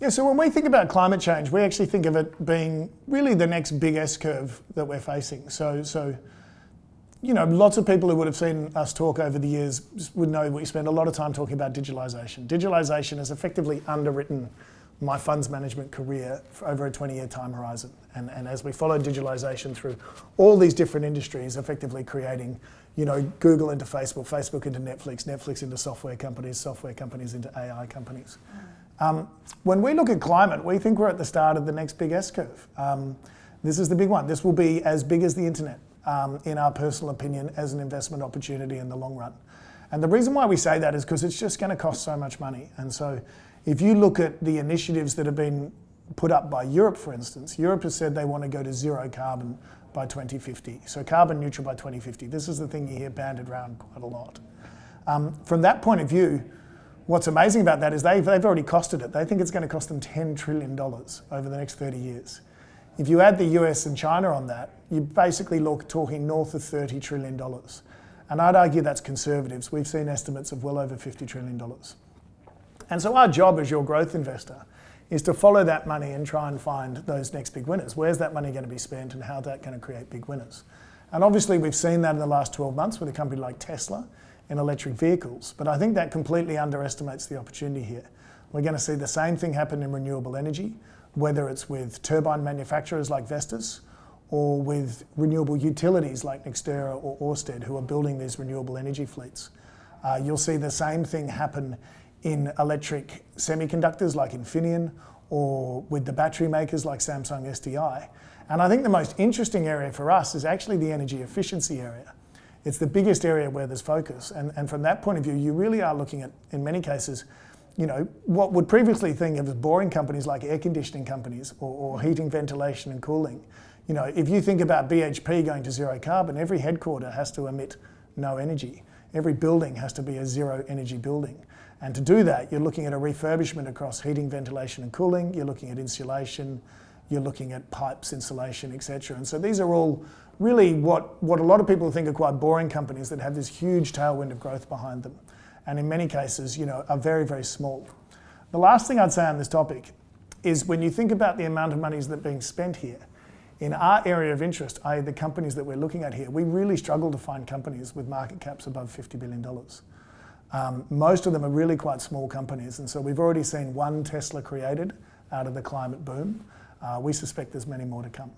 Yeah, so when we think about climate change, we actually think of it being really the next big S-curve that we're facing. So lots of people who would have seen us talk over the years would know we spend a lot of time talking about digitalisation. Digitalisation has effectively underwritten my funds management career for over a 20-year time horizon. And as we follow digitalisation through all these different industries, effectively creating, Google into Facebook, Facebook into Netflix, Netflix into software companies into AI companies. When we look at climate, we think we're at the start of the next big S-curve. This is the big one. This will be as big as the internet, in our personal opinion, as an investment opportunity in the long run. And the reason why we say that is because it's just going to cost so much money. And so if you look at the initiatives that have been put up by Europe, for instance, Europe has said they want to go to zero carbon by 2050. So carbon neutral by 2050. This is the thing you hear banded around quite a lot. From that point of view, what's amazing about that is they've already costed it. They think it's going to cost them $10 trillion over the next 30 years. If you add the US and China on that, you basically talking north of $30 trillion. And I'd argue that's conservatives. We've seen estimates of well over $50 trillion. And so our job as your growth investor is to follow that money and try and find those next big winners. Where's that money going to be spent and how's that going to create big winners? And obviously we've seen that in the last 12 months with a company like Tesla in electric vehicles. But I think that completely underestimates the opportunity here. We're going to see the same thing happen in renewable energy, whether it's with turbine manufacturers like Vestas or with renewable utilities like Nextera or Ørsted who are building these renewable energy fleets. You'll see the same thing happen in electric semiconductors like Infineon or with the battery makers like Samsung SDI. And I think the most interesting area for us is actually the energy efficiency area. It's the biggest area where there's focus. And from that point of view, you really are looking at, in many cases, what would previously think of as boring companies like air conditioning companies or heating, ventilation and cooling. If you think about BHP going to zero carbon, every headquarter has to emit no energy. Every building has to be a zero energy building. And to do that, you're looking at a refurbishment across heating, ventilation and cooling. You're looking at insulation. You're looking at pipes, insulation, etc. And so these are all really what a lot of people think are quite boring companies that have this huge tailwind of growth behind them. And in many cases, are very, very small. The last thing I'd say on this topic is when you think about the amount of money that's being spent here, in our area of interest, i.e. the companies that we're looking at here, we really struggle to find companies with market caps above $50 billion. Most of them are really quite small companies, and so we've already seen one Tesla created out of the climate boom. We suspect there's many more to come.